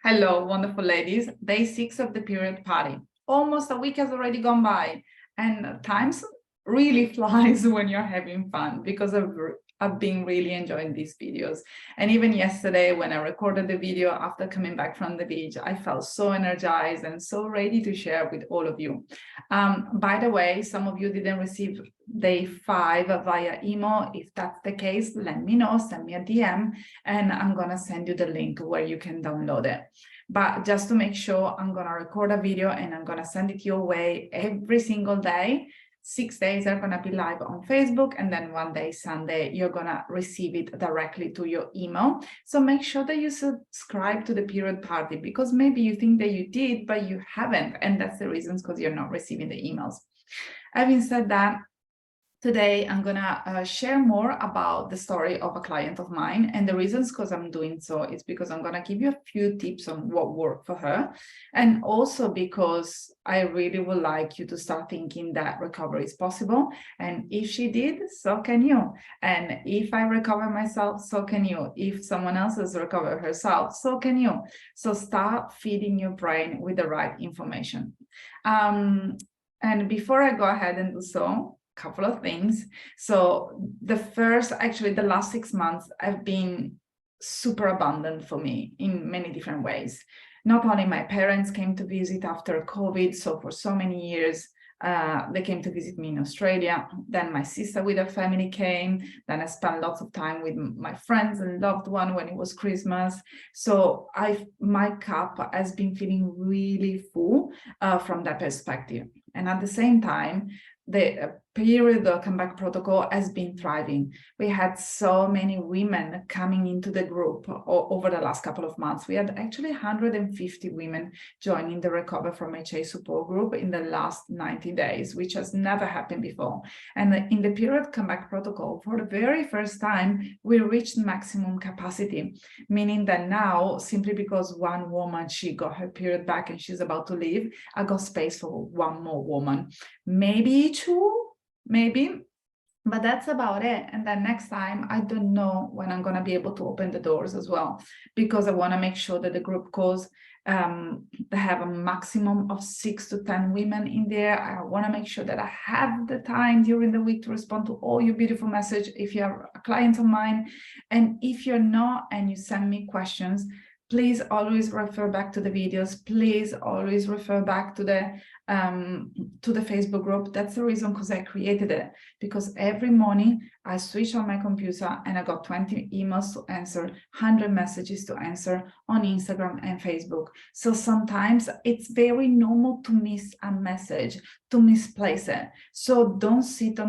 Hello, wonderful ladies. Day 6 of the period party. Almost a week has already gone by, and times really flies when you're having fun because I've been really enjoying these videos. And even yesterday, when I recorded the video after coming back from the beach, I felt so energized and so ready to share with all of you. By the way, some of you didn't receive day 5 via email. If that's the case, let me know, send me a DM, and I'm gonna send you the link where you can download it. But just to make sure, I'm gonna record a video and I'm gonna send it your way every single day. 6 days are gonna be live on Facebook, and then one day, Sunday, you're gonna receive it directly to your email. So make sure that you subscribe to the period party, because maybe you think that you did, but you haven't. And that's the reason, because you're not receiving the emails. Having said that, today, I'm gonna share more about the story of a client of mine, and the reasons because I'm doing so is because I'm gonna give you a few tips on what worked for her, and also because I really would like you to start thinking that recovery is possible, and if she did, so can you. And if I recover myself, so can you. If someone else has recovered herself, so can you. So start feeding your brain with the right information. And before I go ahead and do so, couple of things. So the last 6 months have been super abundant for me in many different ways. Not only my parents came to visit after COVID, so for so many years, they came to visit me in Australia. Then my sister with her family came. Then I spent lots of time with my friends and loved one when it was Christmas. So my cup has been feeling really full from that perspective. And at the same time, the period comeback protocol has been thriving. We had so many women coming into the group over the last couple of months. We had actually 150 women joining the Recover from HA support group in the last 90 days, which has never happened before. And in the period comeback protocol, for the very first time, we reached maximum capacity, meaning that now, simply because one woman, she got her period back and she's about to leave, I got space for one more woman, maybe two, maybe, but that's about it. And then next time, I don't know when I'm going to be able to open the doors as well, because I want to make sure that the group calls, they have a maximum of 6 to 10 women in there. I want to make sure that I have the time during the week to respond to all your beautiful messages if you're a client of mine. And if you're not and you send me questions, please always refer back to the videos. Please always refer back to the Facebook group. That's the reason because I created it, because every morning I switch on my computer and I got 20 emails to answer, 100 messages to answer on Instagram and Facebook. So sometimes it's very normal to miss a message, to misplace it. So don't sit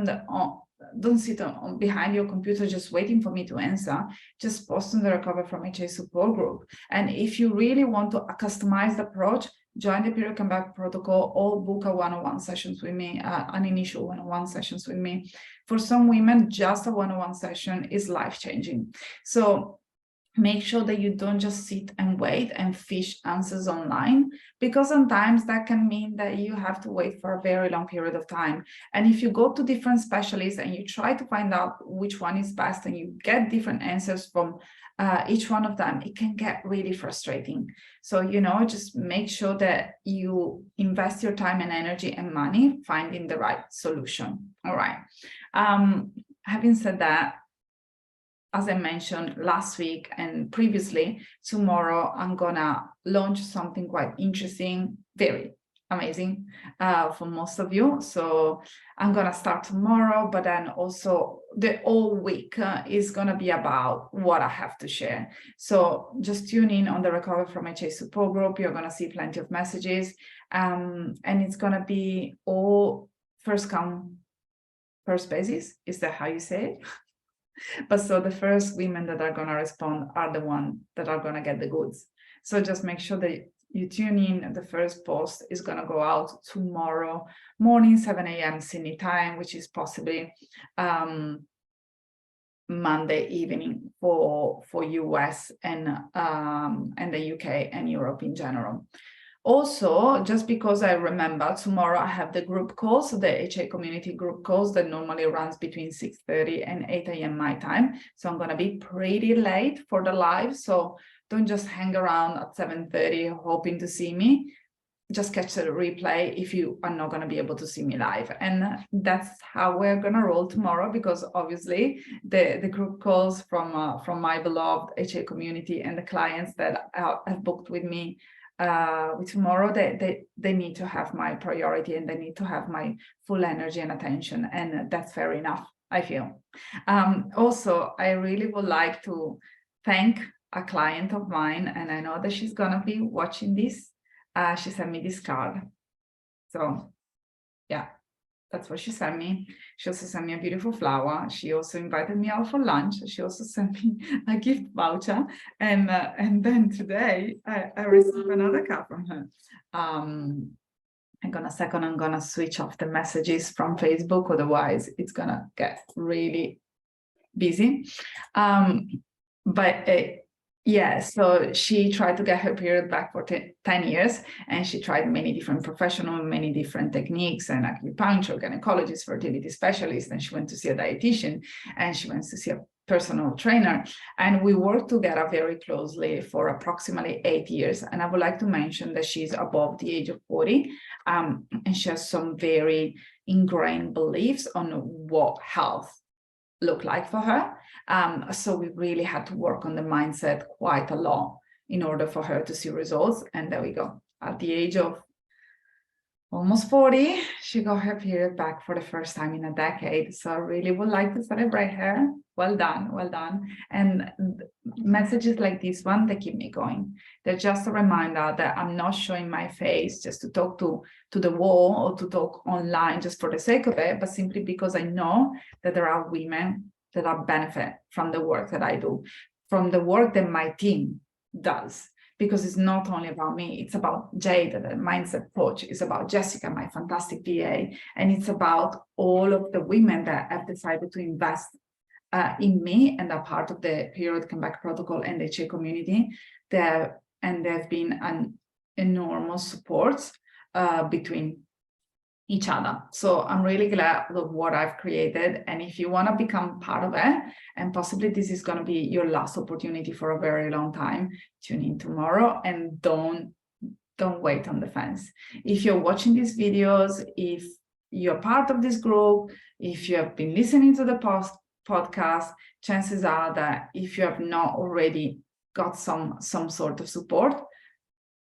behind your computer just waiting for me to answer. Just post on the Recover from HA support group. And if you really want to customize the approach, join the period comeback protocol or book a one-on-one sessions with me, an initial one-on-one sessions with me. For some women, just a one-on-one session is life-changing. So make sure that you don't just sit and wait and fish answers online, because sometimes that can mean that you have to wait for a very long period of time. And if you go to different specialists and you try to find out which one is best and you get different answers from each one of them, it can get really frustrating. So, just make sure that you invest your time and energy and money finding the right solution. All right. Having said that, as I mentioned last week and previously, tomorrow I'm gonna launch something quite interesting, very amazing for most of you. So I'm gonna start tomorrow, but then also the whole week is gonna be about what I have to share. So just tune in on the Recover from HA support group. You're gonna see plenty of messages, and it's gonna be all first come, first basis. Is that how you say it? But so the first women that are going to respond are the ones that are going to get the goods. So just make sure that you tune in. The first post is going to go out tomorrow morning, 7 a.m. Sydney time, which is possibly Monday evening for US and the UK and Europe in general. Also, just because I remember tomorrow I have the group calls, so the HA community group calls that normally runs between 6:30 and 8 a.m. my time. So I'm going to be pretty late for the live. So don't just hang around at 7:30 hoping to see me. Just catch the replay if you are not going to be able to see me live. And that's how we're going to roll tomorrow, because obviously the group calls from my beloved HA community and the clients that have booked with me tomorrow, they need to have my priority, and they need to have my full energy and attention. And that's fair enough, I feel. Also, I really would like to thank a client of mine, and I know that she's going to be watching this. She sent me this card. So yeah, that's what she sent me. She also sent me a beautiful flower. She also invited me out for lunch. She also sent me a gift voucher. And then today I received another card from her. Hang on a second, I'm gonna switch off the messages from Facebook, otherwise it's gonna get really busy. Yeah, so she tried to get her period back for 10 years, and she tried many different many different techniques, and acupuncture, gynecologist, fertility specialist, and she went to see a dietitian, and she went to see a personal trainer, and we worked together very closely for approximately 8 years. And I would like to mention that she's above the age of 40, and she has some very ingrained beliefs on what health look like for her. So we really had to work on the mindset quite a lot in order for her to see results. And there we go. At the age of almost 40, she got her period back for the first time in a decade. So I really would like to celebrate her. Well done, well done. And messages like this one, they keep me going. They're just a reminder that I'm not showing my face just to talk to the wall or to talk online just for the sake of it, but simply because I know that there are women that are benefit from the work that I do, from the work that my team does. Because it's not only about me, it's about Jade, the mindset coach, it's about Jessica, my fantastic VA, and it's about all of the women that have decided to invest in me and are part of the period comeback protocol and the HA community. And there've been an enormous support between each other. So I'm really glad of what I've created. And if you want to become part of it, and possibly this is going to be your last opportunity for a very long time, tune in tomorrow and don't wait on the fence. If you're watching these videos, if you're part of this group, if you have been listening to the podcast, chances are that if you have not already got some sort of support,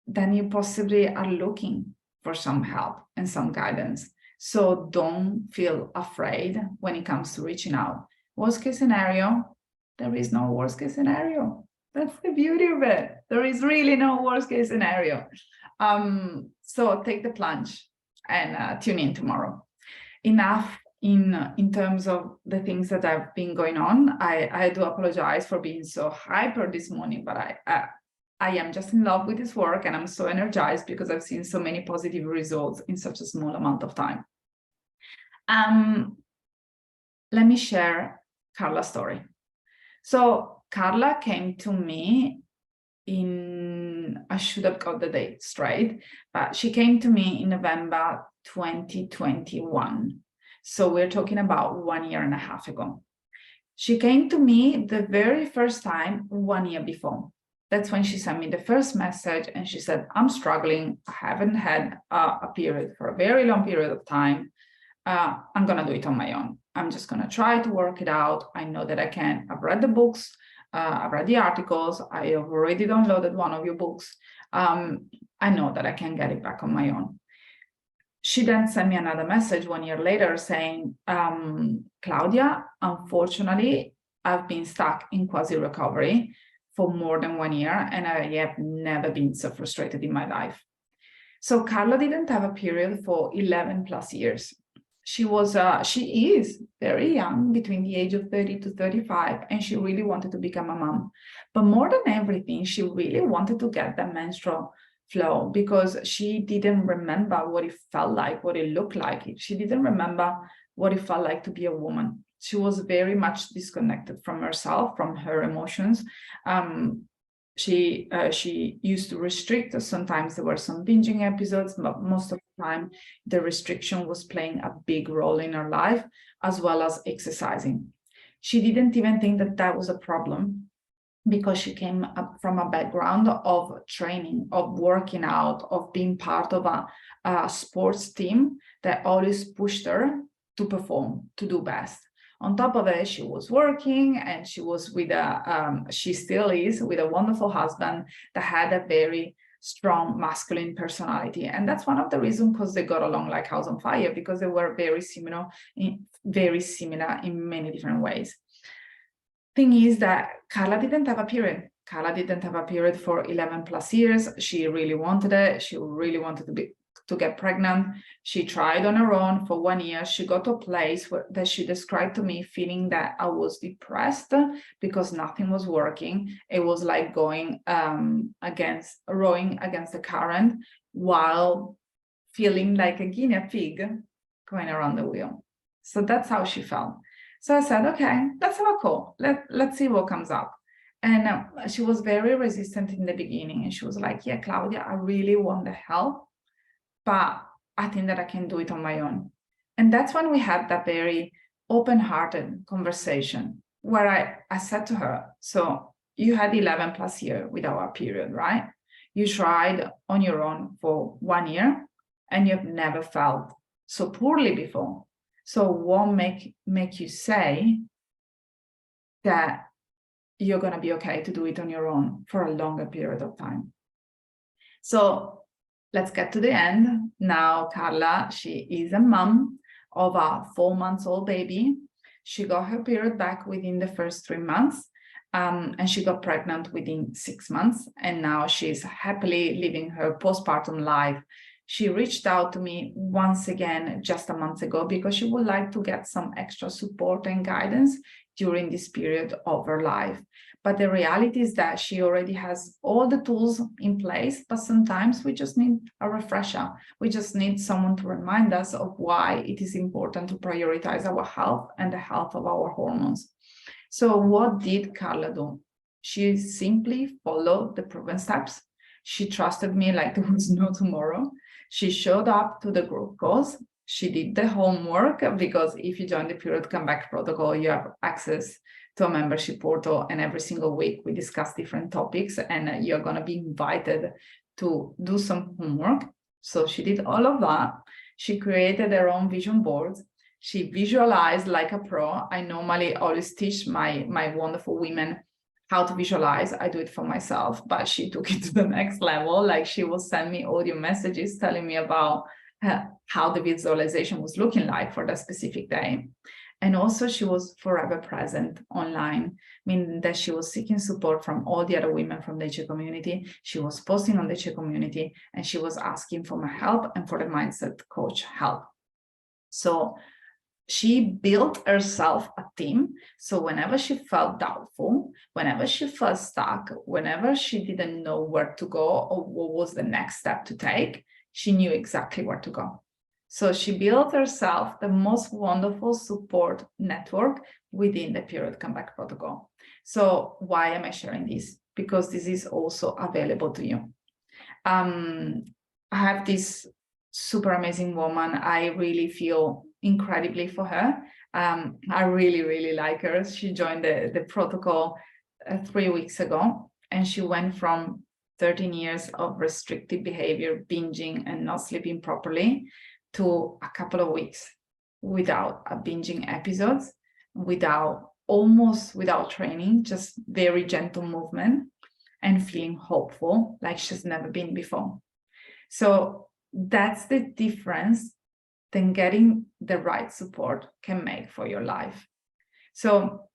then you possibly are looking for some help and some guidance. So don't feel afraid when it comes to reaching out. Worst case scenario, there is no worst case scenario. That's the beauty of it. There is really no worst case scenario. So take the plunge and tune in tomorrow. Enough in terms of the things that have been going on. I do apologize for being so hyper this morning, but I am just in love with this work, and I'm so energized because I've seen so many positive results in such a small amount of time. Let me share Carla's story. So Carla came to me I should have got the date straight, but she came to me in November 2021. So we're talking about 1.5 years ago. She came to me the very first time 1 year before. That's when she sent me the first message, and she said, I'm struggling. I haven't had a period for a very long period of time. I'm going to do it on my own. I'm just going to try to work it out. I know that I can. I've read the books. I've read the articles. I have already downloaded one of your books. I know that I can get it back on my own. She then sent me another message 1 year later saying, Claudia, unfortunately, I've been stuck in quasi-recovery for more than 1 year, and I have never been so frustrated in my life. So Carla didn't have a period for 11 plus years. She is very young, between the age of 30 to 35, and she really wanted to become a mom. But more than everything, she really wanted to get the menstrual flow, because she didn't remember what it felt like, what it looked like. She didn't remember what it felt like to be a woman. She was very much disconnected from herself, from her emotions. She used to restrict. Sometimes there were some binging episodes, but most of the time the restriction was playing a big role in her life, as well as exercising. She didn't even think that that was a problem because she came up from a background of training, of working out, of being part of a sports team that always pushed her to perform, to do best. On top of it, she was working, and she was with she still is with a wonderful husband that had a very strong masculine personality. And that's one of the reasons because they got along like house on fire, because they were very similar in many different ways. Thing is that Carla didn't have a period. Carla didn't have a period for 11 plus years. She really wanted it. She really wanted to get pregnant. She tried on her own for 1 year. She got to a place that she described to me feeling that I was depressed because nothing was working. It was like rowing against the current while feeling like a guinea pig going around the wheel. So that's how she felt. So I said, okay, let's have a call. Let's see what comes up. And she was very resistant in the beginning. And she was like, yeah, Claudia, I really want the help, but I think that I can do it on my own. And that's when we had that very open-hearted conversation where I said to her, so you had 11 plus years without a period, right? You tried on your own for 1 year and you've never felt so poorly before. So what make you say that you're going to be okay to do it on your own for a longer period of time? So let's get to the end. Now, Carla, she is a mom of a 4-month-old baby. She got her period back within the first 3 months, and she got pregnant within 6 months. And now she's happily living her postpartum life. She reached out to me once again just a month ago because she would like to get some extra support and guidance during this period of her life. But the reality is that she already has all the tools in place, but sometimes we just need a refresher. We just need someone to remind us of why it is important to prioritize our health and the health of our hormones. So what did Carla do? She simply followed the proven steps. She trusted me like there was no tomorrow. She showed up to the group calls. She did the homework, because if you join the Period Comeback Protocol, you have access to a membership portal, and every single week we discuss different topics, and you're going to be invited to do some homework. So she did all of that. She created her own vision boards. She visualized like a pro. I normally always teach my wonderful women how to visualize. I do it for myself, but she took it to the next level. Like, she will send me audio messages telling me about how the visualization was looking like for that specific day. And also she was forever present online, meaning that she was seeking support from all the other women from the HA community. She was posting on the HA community, and she was asking for my help and for the mindset coach help. So she built herself a team. So whenever she felt doubtful, whenever she felt stuck, whenever she didn't know where to go or what was the next step to take, she knew exactly where to go. So she built herself the most wonderful support network within the Period Comeback Protocol. So why am I sharing this? Because this is also available to you. I have this super amazing woman. I really feel incredibly for her. I really, really like her. She joined the protocol 3 weeks ago, and she went from 13 years of restrictive behavior, binging and not sleeping properly, to a couple of weeks without a binging episodes, almost without training, just very gentle movement, and feeling hopeful like she's never been before. So that's the difference that getting the right support can make for your life. So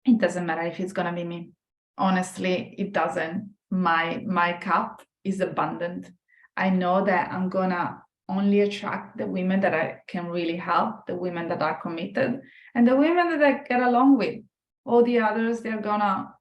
it doesn't matter if it's gonna be me. Honestly, it doesn't. My cup is abundant. I know that I'm gonna only attract the women that I can really help, the women that are committed, and the women that I get along with. All the others, they're gonna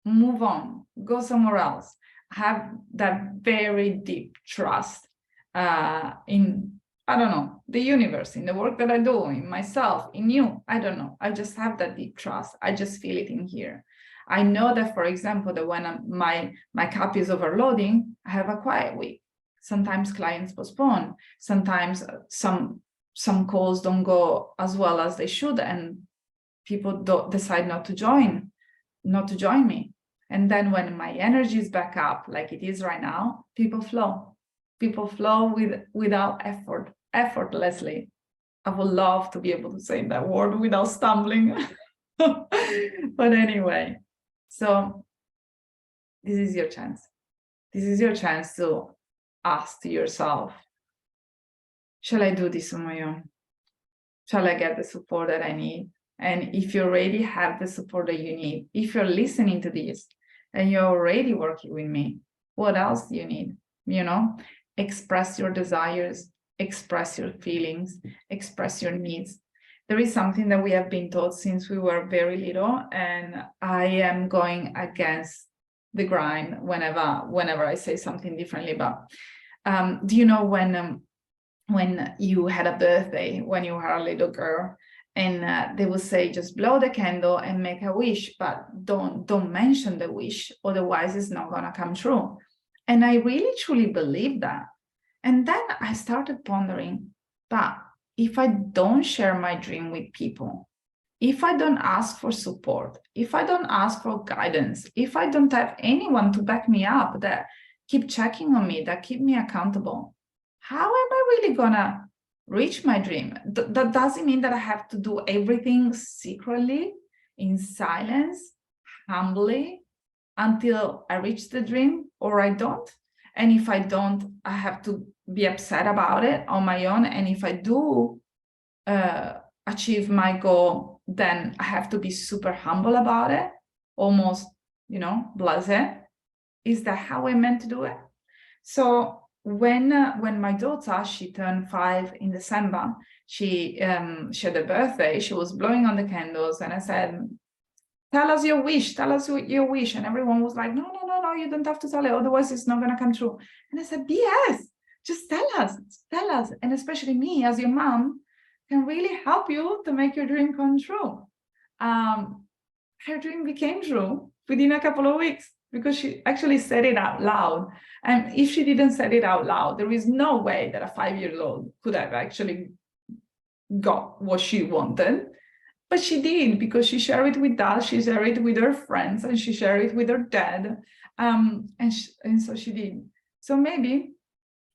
move on, go somewhere else. Have that very deep trust in, I don't know, the universe, in the work that I do, in myself, in you. I don't know. I just have that deep trust. I just feel it in here. I know that, for example, that when my cup is overloading, I have a quiet week. Sometimes clients postpone. Sometimes some calls don't go as well as they should, and people decide not to join me. And then when my energy is back up, like it is right now, people flow. People flow without effort, effortlessly. I would love to be able to say that word without stumbling. But anyway, so this is your chance. This is your chance to ask to yourself, shall I do this on my own? Shall I get the support that I need? And if you already have the support that you need, if you're listening to this and you're already working with me, what else do you need? You know, express your desires, express your feelings, express your needs. There is something that we have been taught since we were very little, and I am going against the grind whenever I say something differently. But do you know when you had a birthday, when you were a little girl, and they would say, just blow the candle and make a wish, but don't mention the wish, otherwise it's not gonna come true. And I really truly believe that. And then I started pondering, but if I don't share my dream with people, if I don't ask for support, if I don't ask for guidance, if I don't have anyone to back me up, that keep checking on me, that keep me accountable, how am I really gonna reach my dream? That doesn't mean that I have to do everything secretly, in silence, humbly, until I reach the dream, or I don't. And if I don't, I have to be upset about it on my own. And if I do achieve my goal, then I have to be super humble about it, almost, blasé. Is that how I meant to do it? So when my daughter, she turned 5 in December, she had a birthday, she was blowing on the candles, and I said, tell us your wish, your wish. And everyone was like, no, you don't have to tell it, otherwise it's not going to come true. And I said, BS, just tell us. And especially me as your mom can really help you to make your dream come true. Her dream became true within a couple of weeks, because she actually said it out loud. And if she didn't say it out loud, there is no way that a 5-year-old could have actually got what she wanted. But she did, because she shared it with us, she shared it with her friends, and she shared it with her dad. And so she did. So maybe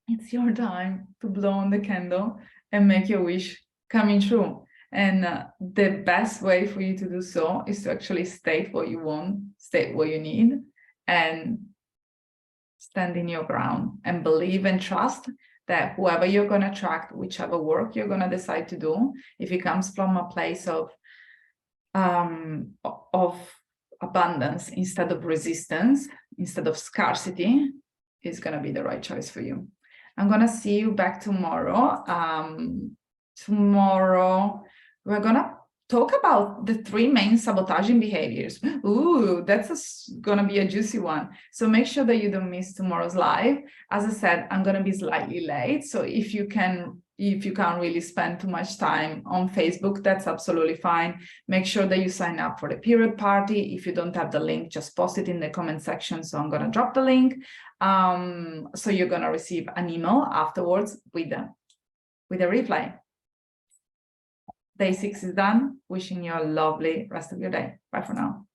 it's your time to blow on the candle and make your wish coming true. And the best way for you to do so is to actually state what you want, state what you need, and stand in your ground and believe and trust that whoever you're going to attract, whichever work you're going to decide to do, if it comes from a place of abundance instead of resistance, instead of scarcity, is going to be the right choice for you. I'm going to see you back tomorrow. Tomorrow, we're going to talk about the 3 main sabotaging behaviors. Ooh, that's going to be a juicy one. So make sure that you don't miss tomorrow's live. As I said, I'm going to be slightly late. So if you can't really spend too much time on Facebook, that's absolutely fine. Make sure that you sign up for the period party. If you don't have the link, just post it in the comment section. So I'm going to drop the link. So you're going to receive an email afterwards with a replay. Day 6 is done. Wishing you a lovely rest of your day. Bye for now.